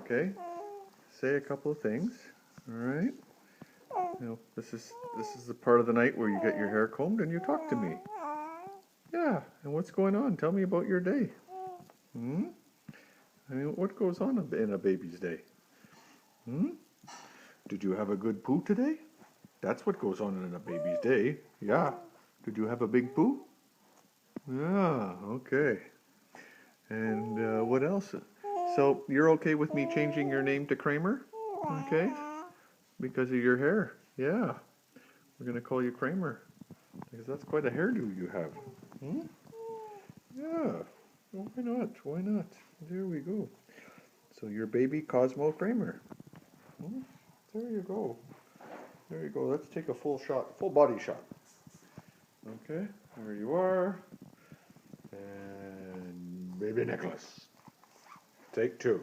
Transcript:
okay? Say a couple of things, all right? This is the part of the night where you get your hair combed and you talk to me. Yeah, and what's going on? Tell me about your day. Hmm? I mean, what goes on in a baby's day? Hmm? Did you have a good poo today? That's what goes on in a baby's day. Yeah. Did you have a big poo? Yeah, okay. And what else? So you're okay with me changing your name to Kramer? Okay? Because of your hair. Yeah. We're going to call you Kramer. Because that's quite a hairdo you have. Hmm? Yeah. Well, why not? Why not? There we go. So your baby Cosmo Kramer. Hmm? There you go. There you go. Let's take a full shot, full body shot. Okay, there you are. And baby Nicholas. Take two.